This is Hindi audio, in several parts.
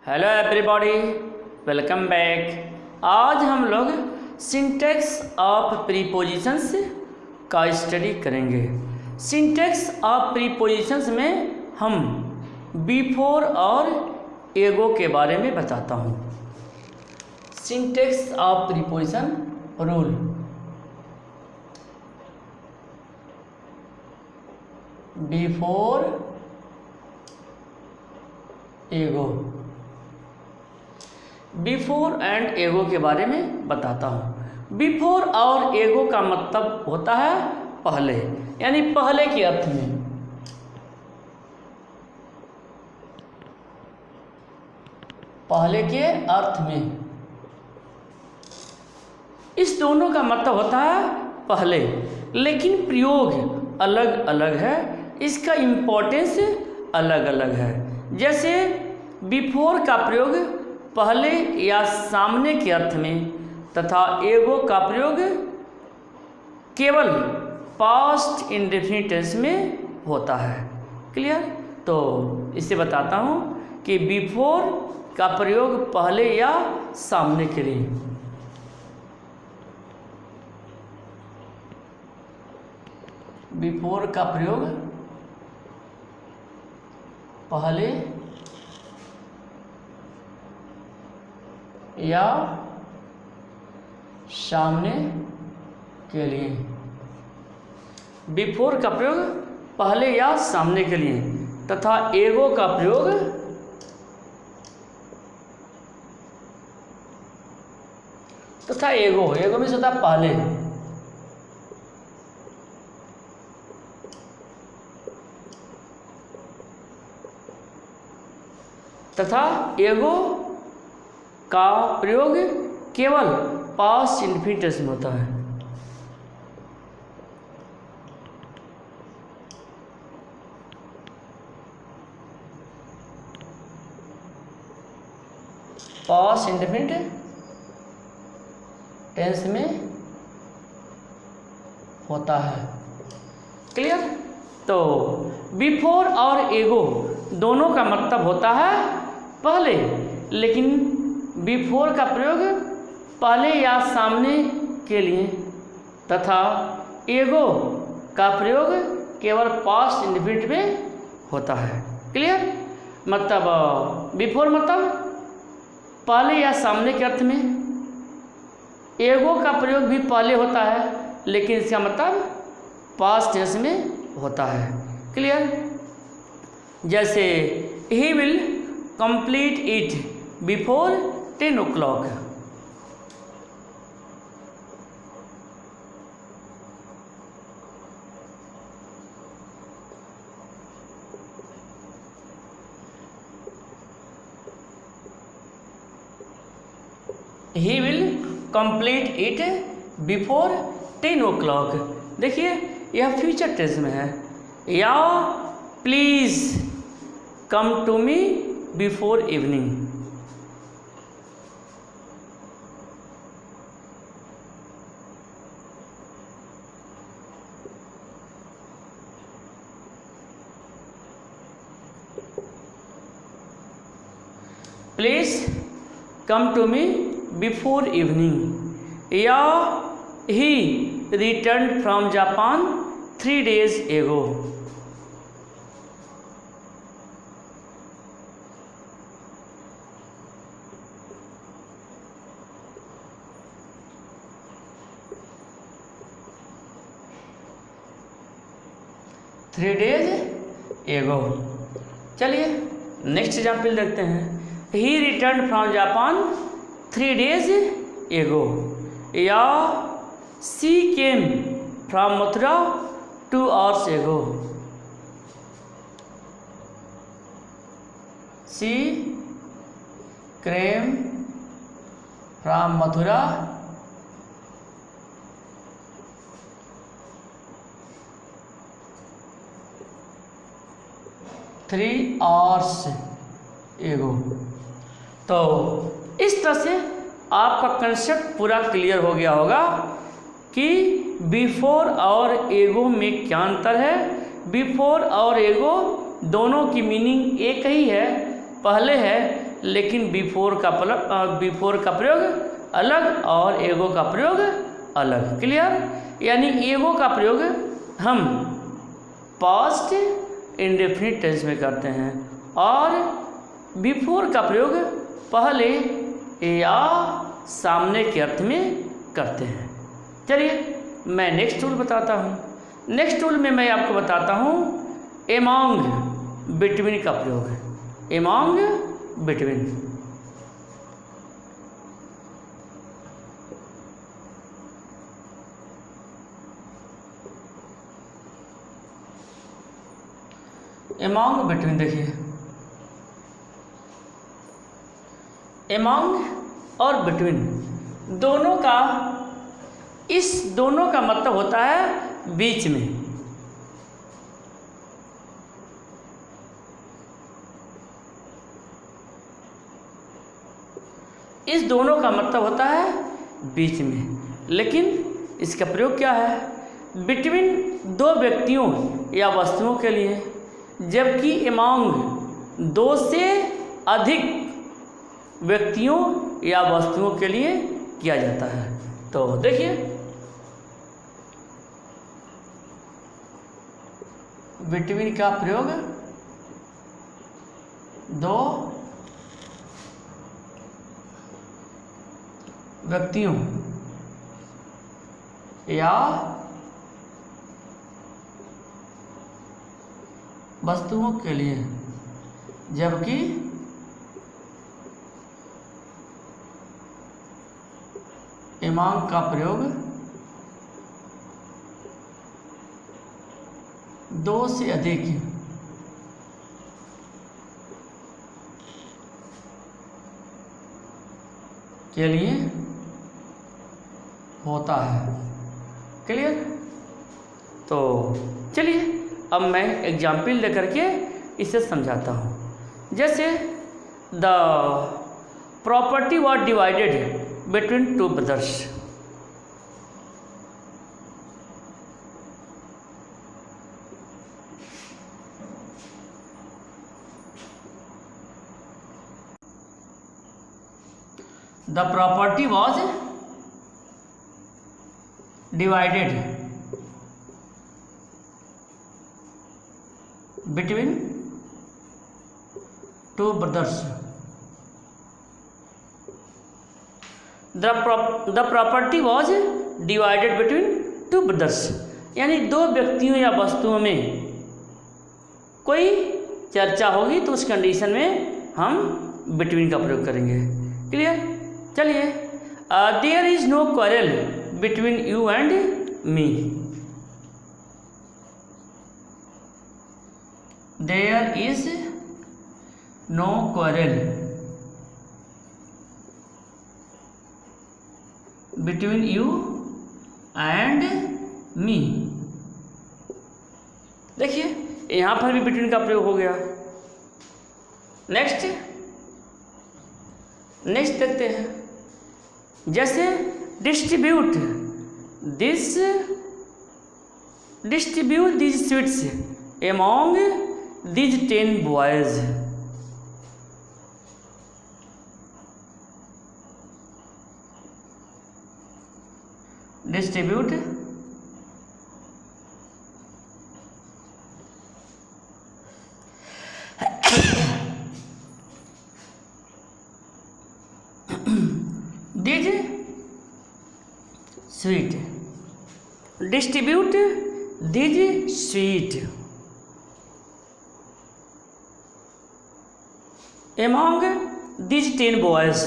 Hello everybody, welcome back. आज हम लोग सिंटैक्स ऑफ प्रीपोजिशंस का स्टडी करेंगे। सिंटैक्स ऑफ प्रीपोजिशंस में हम बिफोर और एगो के बारे में बताता हूँ। Syntax of preposition rule. Before एगो, बिफोर एंड एगो के बारे में बताता हूँ। बिफोर और एगो का मतलब होता है पहले, यानी पहले के अर्थ में। पहले के अर्थ में इस दोनों का मतलब होता है पहले, लेकिन प्रयोग अलग अलग है, इसका इम्पोर्टेंस अलग अलग है। जैसे बिफोर का प्रयोग पहले या सामने के अर्थ में तथा एगो का प्रयोग केवल पास्ट इंडेफिनिट टेंस में होता है। क्लियर? तो इससे बताता हूँ कि बिफोर का प्रयोग पहले या सामने के लिए। बिफोर का प्रयोग पहले या सामने के लिए। बिफोर का प्रयोग पहले या सामने के लिए तथा एगो का प्रयोग एगो में होता पहले तथा एगो का प्रयोग केवल पास्ट इंडेफिनिट टेंस में होता है। पास्ट इंडेफिनिट टेंस में होता है। क्लियर? तो बिफोर और एगो दोनों का मतलब होता है पहले, लेकिन बिफोर का प्रयोग पहले या सामने के लिए तथा एगो का प्रयोग केवल पास्ट इंडेफिनिट में होता है। क्लियर? मतलब बिफोर मतलब पहले या सामने के अर्थ में, एगो का प्रयोग भी पहले होता है, लेकिन इसका मतलब पास्ट टेंस में होता है। क्लियर? जैसे he will complete it before 10 o'clock। He will complete it before 10 o'clock। देखिए यह फ्यूचर टेंस में है। या please come to me before evening. Please come to me before evening. या he return from Japan 3 days ago। Three days ago. चलिए नेक्स्ट एग्जाम्पल देखते हैं। He return from Japan 3 days ago. या she came from Mathura 2 hours ago. She came from Mathura 3 hours एगो। तो इस तरह से आपका कंसेप्ट पूरा क्लियर हो गया होगा कि बिफोर और एगो में क्या अंतर है। बिफोर और एगो दोनों की मीनिंग एक ही है, पहले है, लेकिन बिफोर का प्रयोग अलग और एगो का प्रयोग अलग। क्लियर? यानी एगो का प्रयोग हम पास्ट इंडेफिनिट टेंस में करते हैं और बिफोर का प्रयोग पहले या सामने के अर्थ में करते हैं। चलिए मैं नेक्स्ट टूल बताता हूँ। नेक्स्ट टूल में मैं आपको बताता हूँ एमॉन्ग बिटवीन का प्रयोग। एमॉन्ग बिटवीन, एमॉन्ग बिटवीन, देखिए एमॉन्ग और बिटवीन दोनों का, इस दोनों का मतलब होता है बीच में। इस दोनों का मतलब होता है बीच में, लेकिन इसका प्रयोग क्या है? बिटवीन दो व्यक्तियों या वस्तुओं के लिए, जबकि एमॉन्ग दो से अधिक व्यक्तियों या वस्तुओं के लिए किया जाता है। तो देखिए बिटवीन का प्रयोग दो व्यक्तियों या वस्तुओं के लिए, जबकि एमॉन्ग का प्रयोग दो से अधिक के लिए होता है। क्लियर? तो चलिए अब मैं एग्जाम्पल लेकर के इसे समझाता हूँ। जैसे the property was divided between two brothers. The property was divided between two brothers. The property was divided between two brothers, यानी दो व्यक्तियों या वस्तुओं में कोई चर्चा होगी तो उस कंडीशन में हम बिटवीन का प्रयोग करेंगे। क्लियर? चलिए, there is no quarrel between you and me. There is no quarrel between you and me. देखिए यहां पर भी बिटवीन का प्रयोग हो गया। नेक्स्ट देखते हैं। जैसे distribute this sweets among these 10 boys। Distribute these sweet, distribute these sweet among these 10 boys।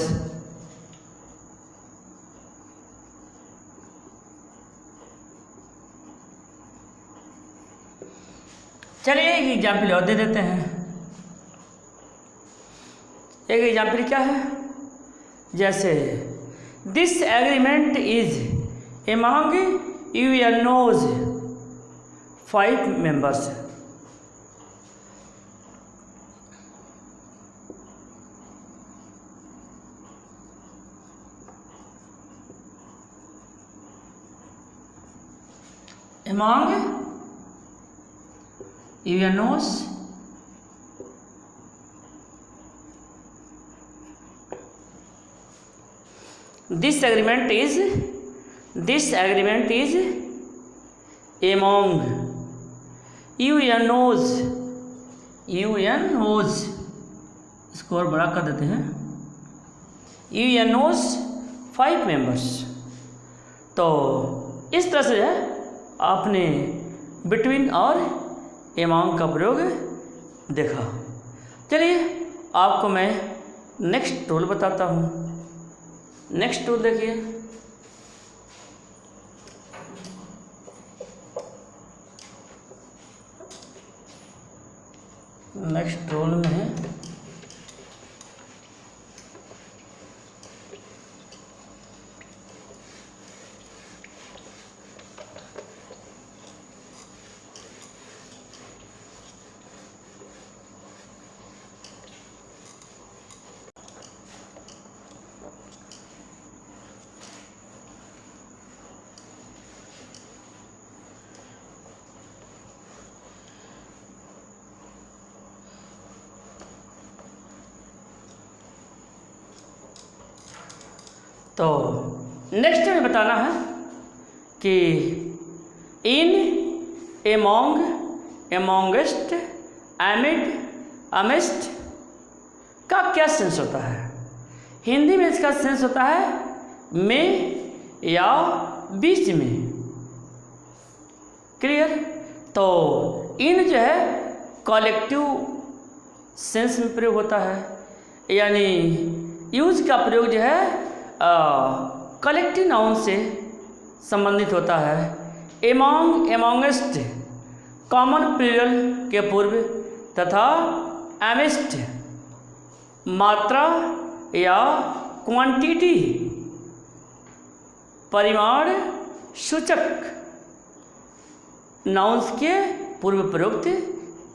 चलिए एक एग्जाम्पल और दे देते हैं। एक एग्जाम्पल क्या है? जैसे this agreement is among UNO's 5 members. Among UNO's this agreement is among UNO's इसको और बड़ा कर देते हैं, यूएनओज 5 मेंबर्स। तो इस तरह से है आपने बिटवीन और एमोंग का प्रयोग देखा। चलिए आपको मैं नेक्स्ट टूल बताता हूँ। नेक्स्ट टूल देखिए, नेक्स्ट टूल में तो नेक्स्ट में बताना है कि इन, एमोंग, एमोंगेस्ट, एमिड, अमिस्ट का क्या सेंस होता है। हिंदी में इसका सेंस होता है में या बीच में। क्लियर। तो इन जो है कलेक्टिव सेंस में प्रयोग होता है, यानी यूज का प्रयोग जो है कलेक्टिव नाउन से संबंधित होता है। एमोंग, एमोंगेस्ट कॉमन प्लूरल के पूर्व तथा एमिस्ट मात्रा या क्वांटिटी परिमाण सूचक नाउन्स के पूर्व प्रयुक्त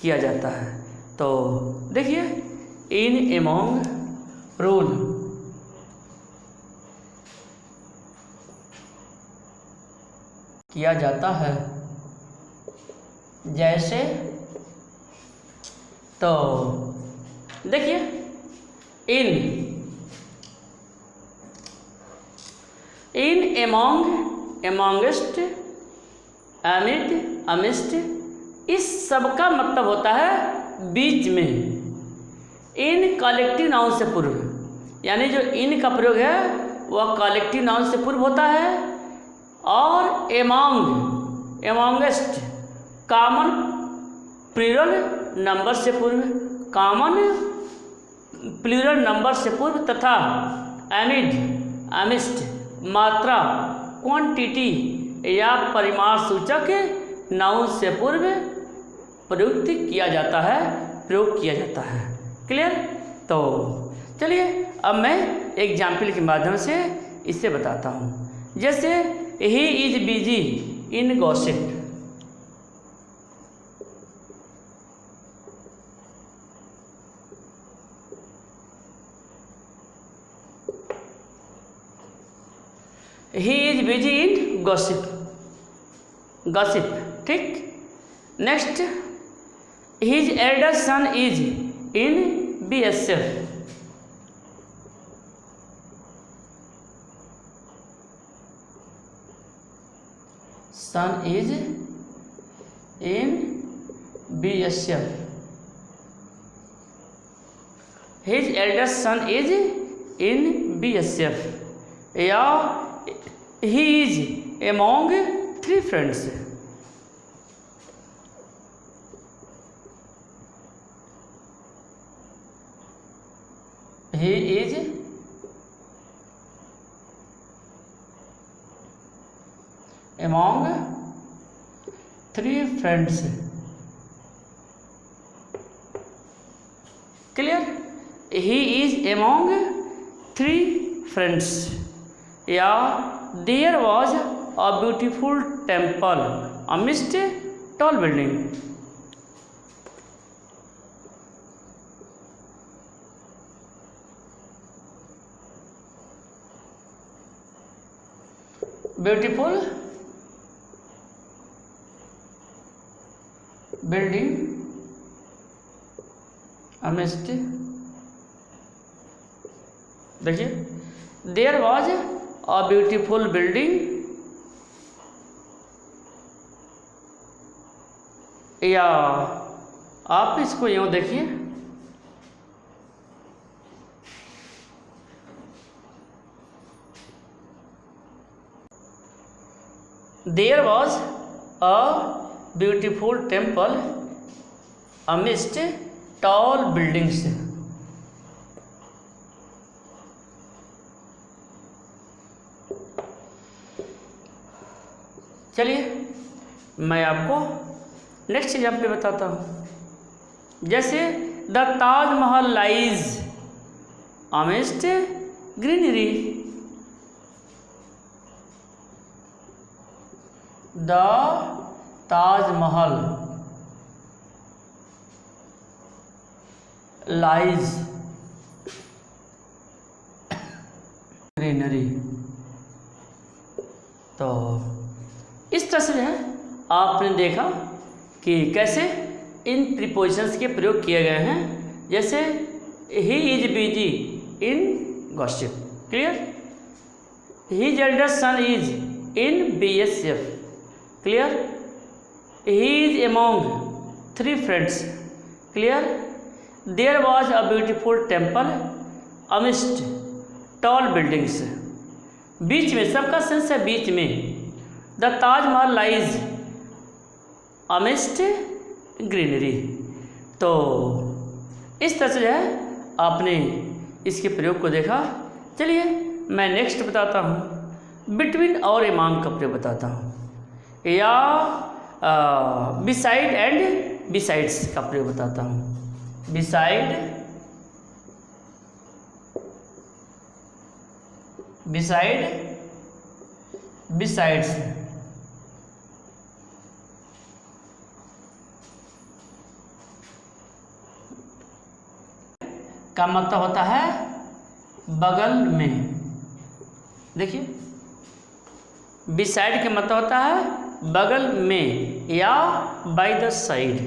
किया जाता है। तो देखिए इन, एमोंग, रूल किया जाता है जैसे, तो देखिए इन, एमोंग, एमोंगेस्ट, एमिड, अमिस्ट, इस सब का मतलब होता है बीच में। इन कलेक्टिव नाउन से पूर्व, यानी जो इन का प्रयोग है वह कलेक्टिव नाउन से पूर्व होता है, और एमोंग, एमोंगेस्ट कॉमन प्लूरल नंबर से पूर्व, कॉमन प्लूरल नंबर से पूर्व, तथा एमिड, अमिस्ट मात्रा, क्वांटिटी या परिमाण सूचक नाउन से पूर्व प्रयुक्त किया जाता है, प्रयोग किया जाता है। क्लियर। तो चलिए अब मैं एग्जाम्पल के माध्यम से इसे बताता हूँ। जैसे he is busy in gossip, he is busy in gossip, gossip. ठीक। Next, his elder son is in BSF, son is in BSF, his eldest son is in BSF, या he is among 3 friends, he is among 3 friends। Clear. He is among 3 friends, या there was a beautiful temple amidst tall building. Beautiful building amidst, देखिए there was a beautiful building, या आप इसको यूँ देखिए, there was a beautiful temple amidst tall buildings. चलिए मैं आपको नेक्स्ट एग्जाम्पल बताता हूँ। जैसे the Taj Mahal lies amidst greenery, the Taj Mahal lies greenery. तो इस तरह से जो है आपने देखा कि कैसे इन प्रीपोजिशंस के प्रयोग किए गए हैं। जैसे he is busy in gossip, clear. His elder son is in BSF, clear. He is among 3 friends, clear. There was a beautiful temple amidst tall buildings, बीच में, सबका सेंस है बीच में। The Taj Mahal lies amidst greenery. तो इस तरह से जो है आपने इसके प्रयोग को देखा। चलिए मैं नेक्स्ट बताता हूँ, बिटवीन और एमॉन्ग का प्रयोग बताता हूँ, या बिसाइड एंड बिसाइड्स का प्रयोग बताता हूँ। Beside, beside, besides. का मतलब होता है बगल में। देखिए बिसाइड का मतलब होता है बगल में या बाय द साइड।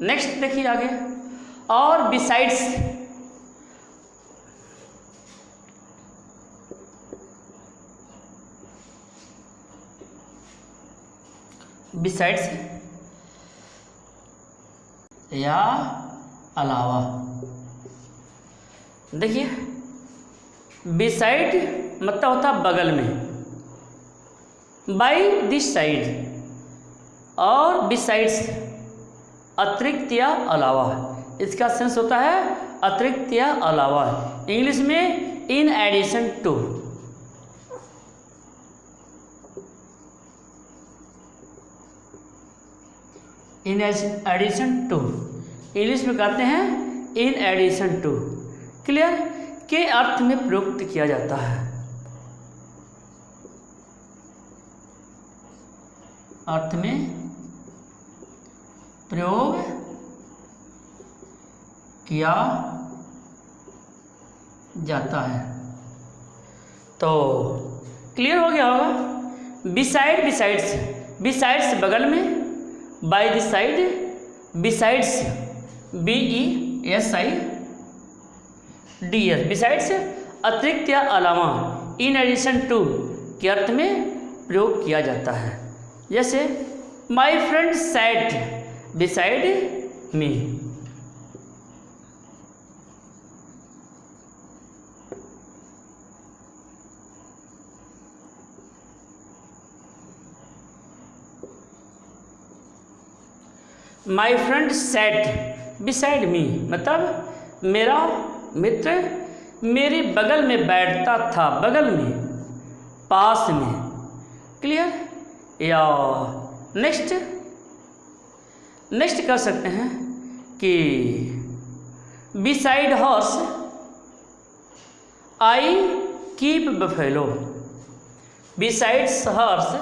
नेक्स्ट देखिए आगे, और बिसाइड्स, बिसाइड्स या अलावा। देखिए बिसाइड मतलब होता है बगल में, बाई दिस साइड, और बिसाइड्स अतिरिक्त या अलावा। इसका सेंस होता है अतिरिक्त या अलावा। इंग्लिश में in addition to. In addition to, English में कहते हैं इन एडिशन टू, क्लियर, के अर्थ में प्रयुक्त किया जाता है। अर्थ में प्रयोग किया जाता है। तो क्लियर हो गया होगा। बिसाइड, बिसाइड्स, बिसाइड्स बगल में, by the side, besides BESIDS, besides अतिरिक्त या अलावा, इन एडिशन टू के अर्थ में प्रयोग किया जाता है। जैसे my friend sat beside me. My friend sat beside me मतलब मेरा मित्र मेरे बगल में बैठता था, बगल में, पास में, क्लियर। या नेक्स्ट कर सकते हैं कि beside horse I keep buffalo. Besides horse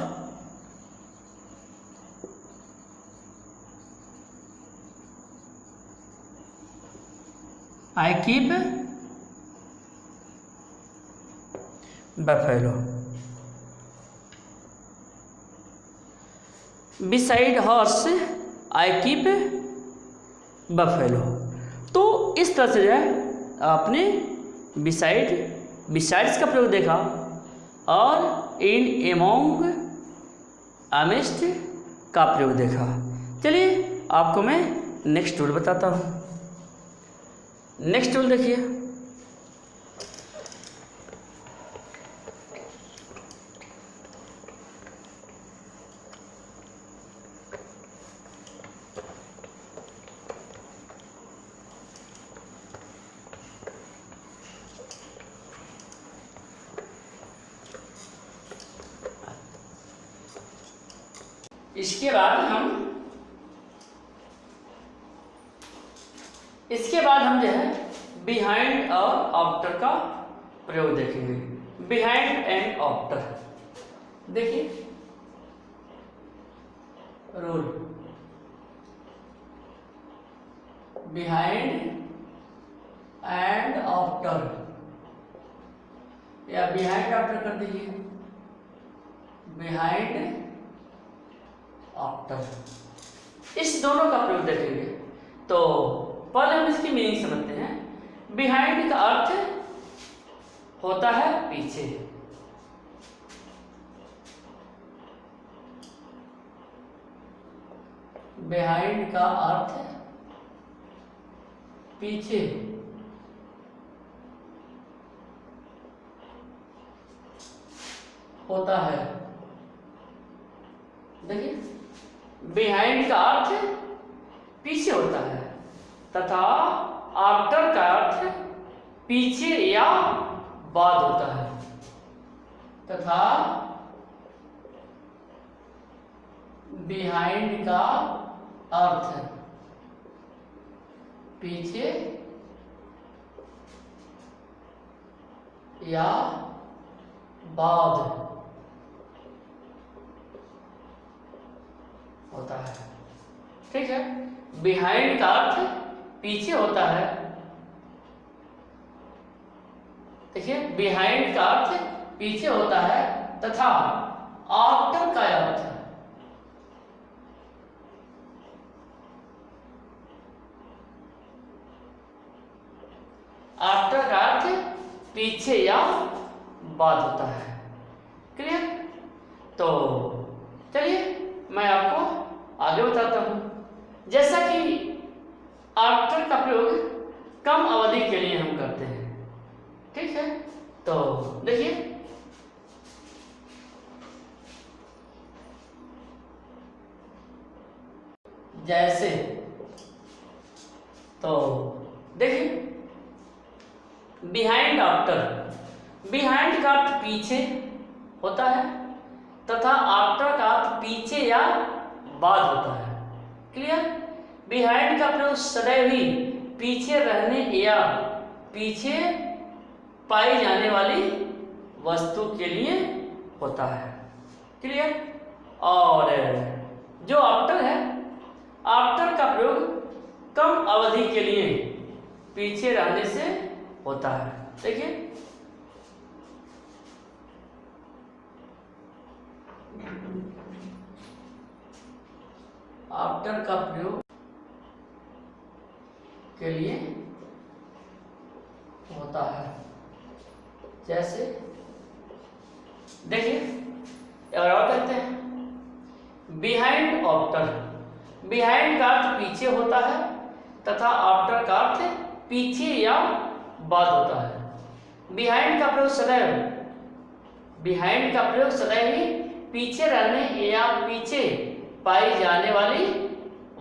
I keep buffalo. Beside horse I keep buffalo. तो इस तरह से जो है आपने बिसाइड्स का प्रयोग देखा और इन एमोंग अमिस्ट का प्रयोग देखा। चलिए आपको मैं नेक्स्ट रूल बताता हूँ। नेक्स्ट रूल देखिए, इसके बाद हम जो है बिहाइंड और आफ्टर का प्रयोग देखेंगे। बिहाइंड एंड आफ्टर देखिए रूल, बिहाइंड एंड आफ्टर या बिहाइंड आफ्टर कर दीजिए, बिहाइंड आफ्टर, इस दोनों का प्रयोग देखेंगे। तो पहले हम इसकी मीनिंग समझते हैं। बिहाइंड का अर्थ होता है पीछे, बिहाइंड का अर्थ पीछे, होता है। देखिए बिहाइंड का अर्थ पीछे होता है तथा आफ्टर का अर्थ पीछे या बाद होता है, तथा बिहाइंड का अर्थ पीछे या बाद होता है। ठीक है, बिहाइंड का अर्थ पीछे होता है। देखिए बिहाइंड का अर्थ पीछे होता है तथा आफ्टर का अर्थ पीछे या बाद होता है। क्लियर? तो चलिए मैं आपको आगे बताता हूं। जैसा कि आफ्टर का प्रयोग कम अवधि के लिए हम करते हैं, ठीक है? तो देखिए जैसे, तो देखिए बिहाइंड आफ्टर, बिहाइंड का अर्थ पीछे होता है तथा आफ्टर का अर्थ पीछे या बाद होता है। क्लियर? बिहाइंड का प्रयोग सदैव ही पीछे रहने या पीछे पाई जाने वाली वस्तु के लिए होता है। क्लियर? और जो आफ्टर है, आफ्टर का प्रयोग कम अवधि के लिए पीछे रहने से होता है। देखिए आफ्टर का प्रयोग के लिए होता है। जैसे देखिए और कहते हैं बिहाइंड आफ्टर, बिहाइंड का अर्थ पीछे होता है तथा आफ्टर का अर्थ पीछे या बाद होता है। बिहाइंड का प्रयोग सदैव, बिहाइंड का प्रयोग सदैव ही पीछे रहने या पीछे पाई जाने वाली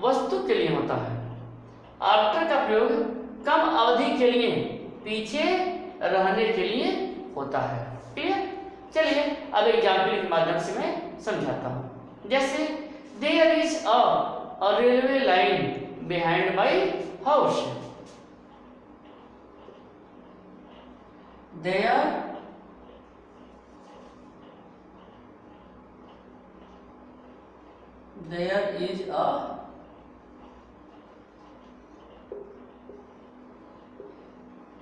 वस्तु के लिए होता है। आफ्टर का प्रयोग कम अवधि के लिए पीछे रहने के लिए होता है। क्लियर? चलिए अब एग्जाम्पल के माध्यम से मैं समझाता हूं। जैसे there is a railway line behind my house, there is a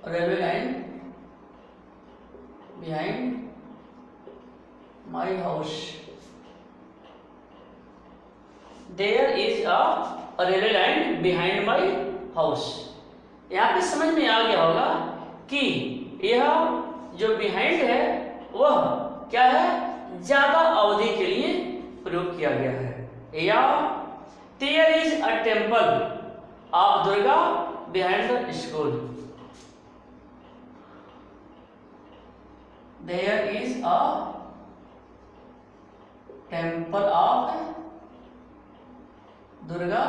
railway line behind my house. There is a railway line behind my house. यहाँ पे समझ में आ गया होगा कि यह जो बिहाइंड है वह क्या है, ज्यादा अवधि के लिए प्रयोग किया गया है। या there is a temple of Durga behind the school. There is a temple of Durga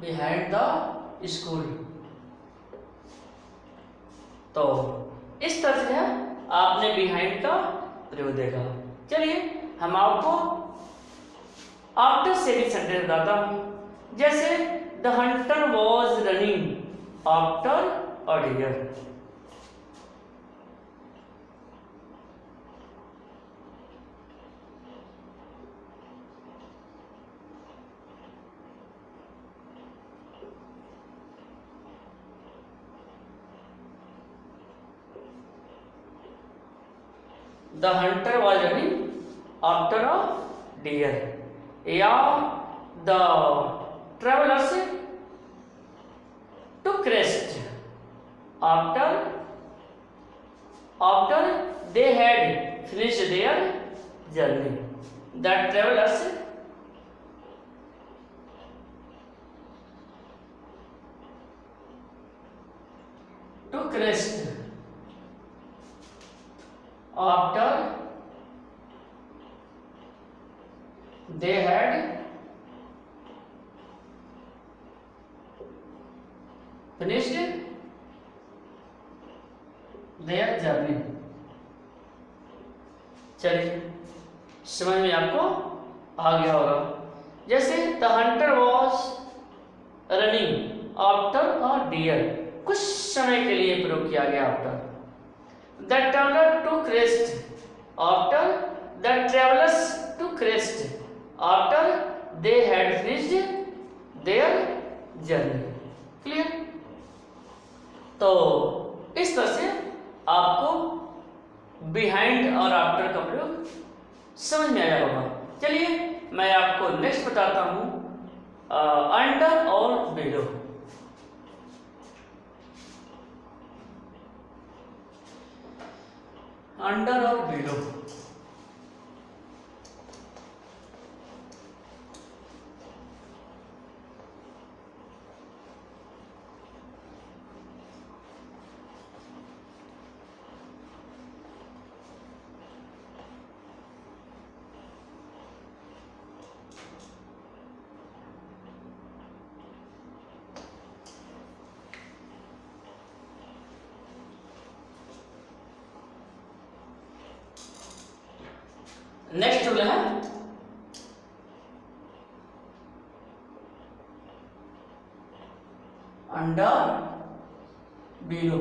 behind the school. तो इस तरह से आपने बिहाइंड का प्रयोग देखा। चलिए हम आपको आफ्टर से भी सेंटेंस बताता हूं। जैसे the hunter was running after a deer. The hunter was running after a deer. या the travelers took rest after they had finished their journey. The travelers took rest after they had finished their journey। चलिए समझ में आपको आ गया होगा। जैसे the hunter was running after a deer, कुछ समय के लिए प्रयोग किया गया after. The traveler took rest after the travelers took rest after they had finished their journey। Clear? तो इस तरह से आपको बिहाइंड और आफ्टर का प्रयोग समझ में आया होगा। चलिए मैं आपको नेक्स्ट बताता हूं अंडर और बिलो। अंडर और बिलो। नेक्स्ट रूल है अंडर बिलो।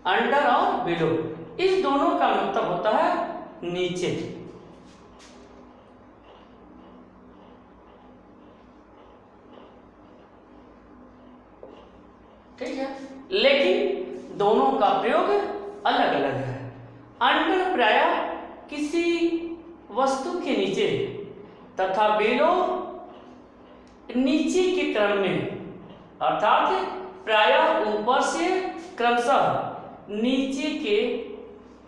अंडर और बिलो इस दोनों का मतलब होता है नीचे। ठीक है, लेकिन दोनों का प्रयोग अलग अलग है। अंडर प्रायः किसी वस्तु के नीचे तथा बिलो नीचे के क्रम में, अर्थात प्रायः ऊपर से क्रमशः नीचे के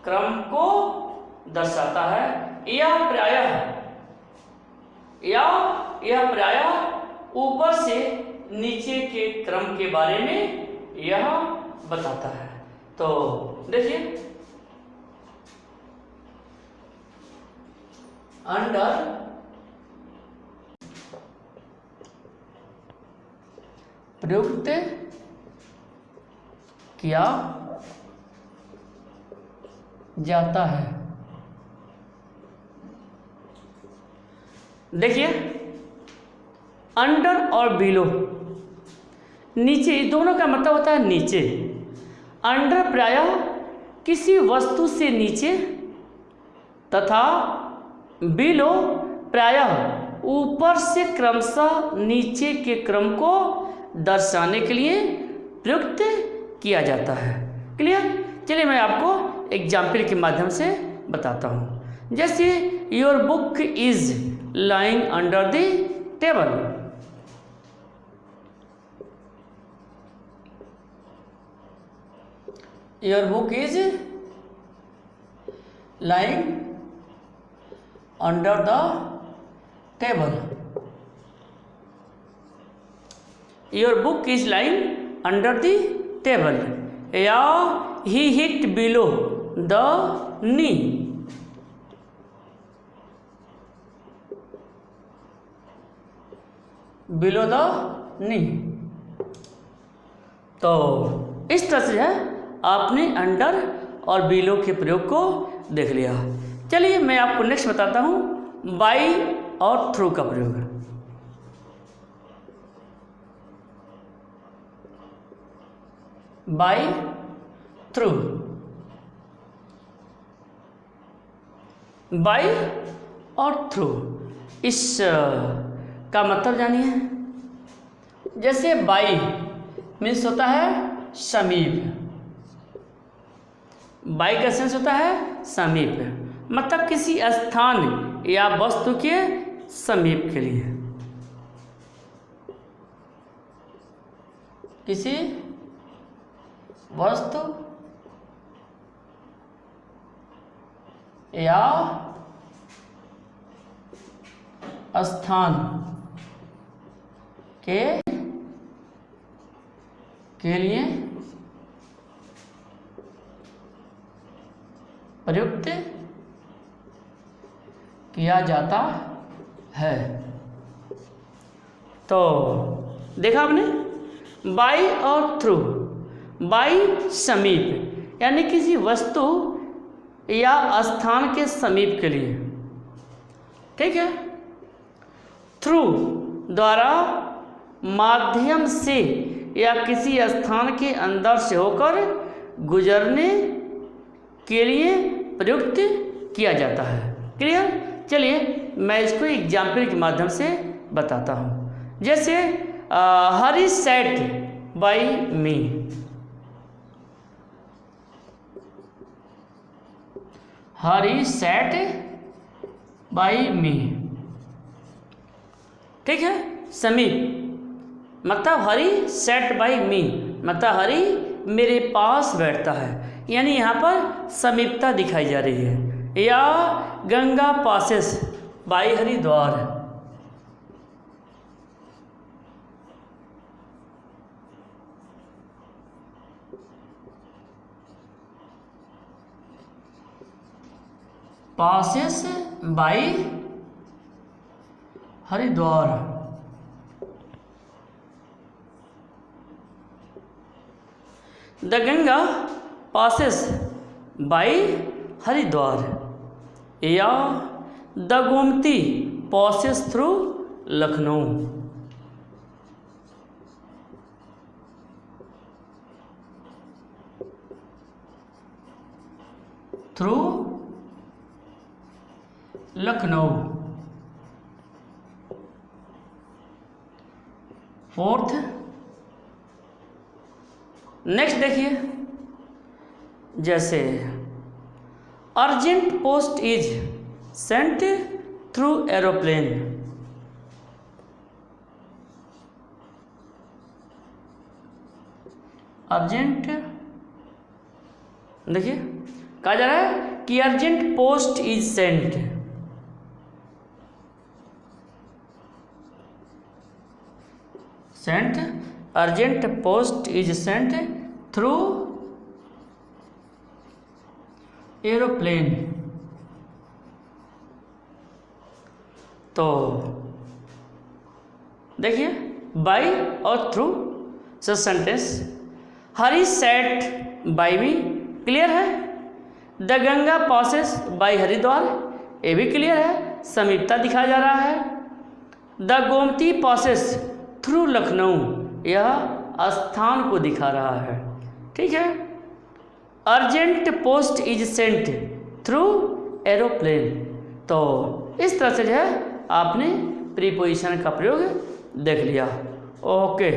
क्रम को दर्शाता है। यह प्रायः ऊपर से नीचे के क्रम के बारे में यह बताता है। तो देखिए अंडर प्रयुक्त किया जाता है। देखिए अंडर और बिलो नीचे, दोनों का मतलब होता है नीचे। अंडर प्रायः किसी वस्तु से नीचे तथा बिलो प्रायः ऊपर से क्रमशः नीचे के क्रम को दर्शाने के लिए प्रयुक्त किया जाता है। क्लियर? चलिए मैं आपको एग्जाम्पल के माध्यम से बताता हूँ। जैसे your book is lying under the table. Your book is lying under the table. Your book is lying under the table. Yeah, he hit below the knee. Below the knee. तो इस तरह से है आपने अंडर और बिलो के प्रयोग को देख लिया। चलिए मैं आपको नेक्स्ट बताता हूँ बाई और थ्रू का प्रयोग। By through. बाई और थ्रू इस का मतलब जानिए। जैसे बाई मीन्स होता है समीप। बाई का सेंस होता है समीप, मतलब किसी स्थान या वस्तु के समीप के लिए। किसी वस्तु या स्थान के लिए प्रयुक्त किया जाता है। तो देखा आपने बाई और थ्रू। बाई समीप यानी किसी वस्तु या स्थान के समीप के लिए, ठीक है। थ्रू द्वारा माध्यम से या किसी स्थान के अंदर से होकर गुजरने के लिए प्रयुक्त किया जाता है। क्लियर? चलिए मैं इसको एग्जाम्पल के माध्यम से बताता हूँ। जैसे Hari sat by me. Hari sat by me, ठीक है। समीप मतलब हरी सैट बाई मी मतलब हरी मेरे पास बैठता है, यानी यहाँ पर समीपता दिखाई जा रही है। या Ganga passes by Haridwar. Passes by Haridwar. The Ganga passes by Haridwar. या the Gomti passes through Lucknow. Through Lucknow. Fourth, next देखिए, जैसे urgent post is sent through aeroplane. Urgent देखिए कहा जा रहा है कि urgent post is sent. Sent urgent post is sent through aeroplane. तो देखिए बाई और थ्रू से sentence. Hari set by me clear है। The Ganga passes by Haridwar ये भी क्लियर है, समीपता दिखाया जा रहा है। The Gomti passes through Lucknow यह स्थान को दिखा रहा है, ठीक है। Urgent post is sent through aeroplane. तो इस तरह से जो है आपने प्रीपोजिशन का प्रयोग देख लिया। ओके।